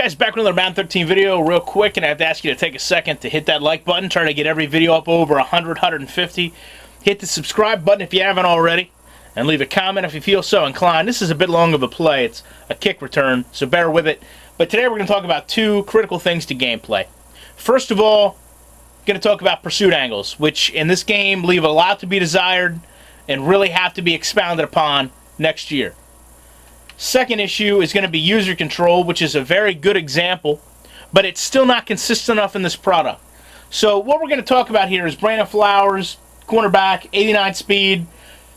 Guys, back with another Madden 13 video real quick, and I have to ask you to take a second to hit that like button. Try to get every video up over 100, 150. Hit the subscribe button if you haven't already, and leave a comment if you feel so inclined. This is a bit long of a play. It's a kick return, so bear with it. But today we're going to talk about two critical things to gameplay. First of all, I'm going to talk about pursuit angles, which in this game leave a lot to be desired and really have to be expounded upon next year. Second issue is going to be user control, which is a very good example, but it's still not consistent enough in this product. So what we're going to talk about here is Brandon Flowers, cornerback, 89 speed,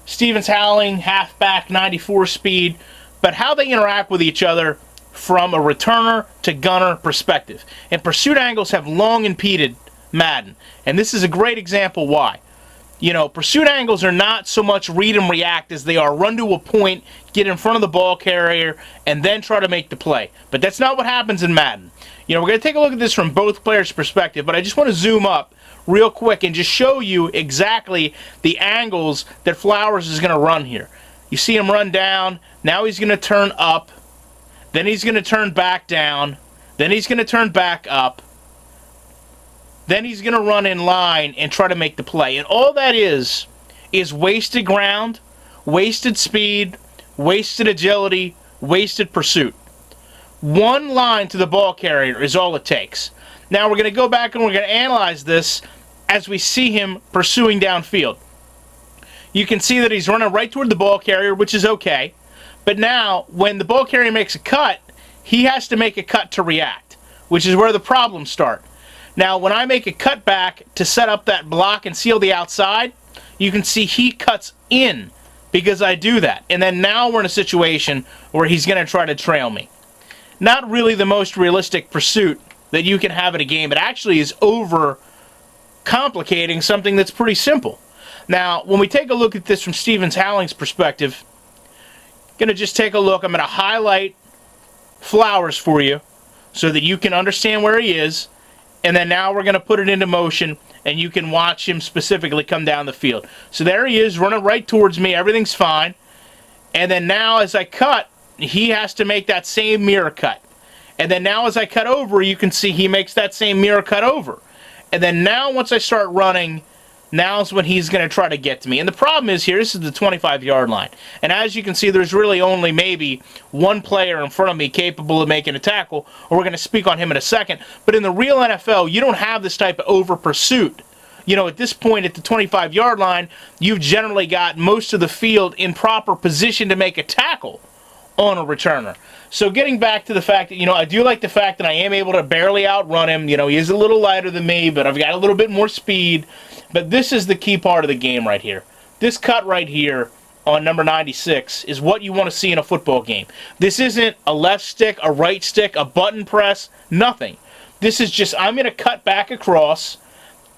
Stevens Howling, halfback, 94 speed, but how they interact with each other from a returner to gunner perspective. And pursuit angles have long impeded Madden, and this is a great example why. You know, pursuit angles are not so much read and react as they are run to a point, get in front of the ball carrier, and then try to make the play. But that's not what happens in Madden. You know, we're going to take a look at this from both players' perspective, but I just want to zoom up real quick and just show you exactly the angles that Flowers is going to run here. You see him run down, now he's going to turn up, then he's going to turn back down, then he's going to turn back up, then he's going to run in line and try to make the play. And all that is wasted ground, wasted speed, wasted agility, wasted pursuit. One line to the ball carrier is all it takes. Now we're going to go back and we're going to analyze this as we see him pursuing downfield. You can see that he's running right toward the ball carrier, which is okay. But now, when the ball carrier makes a cut, he has to make a cut to react, which is where the problems start. Now, when I make a cut back to set up that block and seal the outside, you can see he cuts in because I do that. And then now we're in a situation where he's going to try to trail me. Not really the most realistic pursuit that you can have in a game. It actually is over complicating something that's pretty simple. Now, when we take a look at this from Stevens Howling's perspective, I'm going to just take a look. I'm going to highlight Flowers for you so that you can understand where he is. And then now we're going to put it into motion, and you can watch him specifically come down the field. So there he is, running right towards me. Everything's fine. And then now as I cut, he has to make that same mirror cut. And then now as I cut over, you can see he makes that same mirror cut over. And then now once I start running, now's when he's going to try to get to me. And the problem is here, this is the 25-yard line. And as you can see, there's really only maybe one player in front of me capable of making a tackle, or we're going to speak on him in a second. But in the real NFL, you don't have this type of over-pursuit. You know, at this point, at the 25-yard line, you've generally got most of the field in proper position to make a tackle on a returner. So getting back to the fact that, you know, I do like the fact that I am able to barely outrun him. You know, he is a little lighter than me, but I've got a little bit more speed. But this is the key part of the game right here. This cut right here on number 96 is what you want to see in a football game. This isn't a left stick, a right stick, a button press, nothing. This is just, I'm going to cut back across,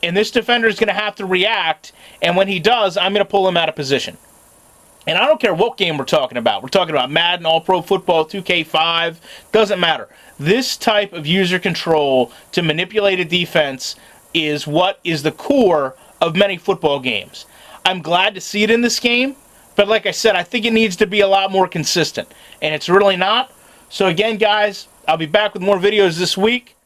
and this defender is going to have to react, and when he does, I'm going to pull him out of position. And I don't care what game we're talking about. We're talking about Madden, All-Pro Football, 2K5. Doesn't matter. This type of user control to manipulate a defense is what is the core of many football games. I'm glad to see it in this game, but like I said, I think it needs to be a lot more consistent. And it's really not. So again, guys, I'll be back with more videos this week.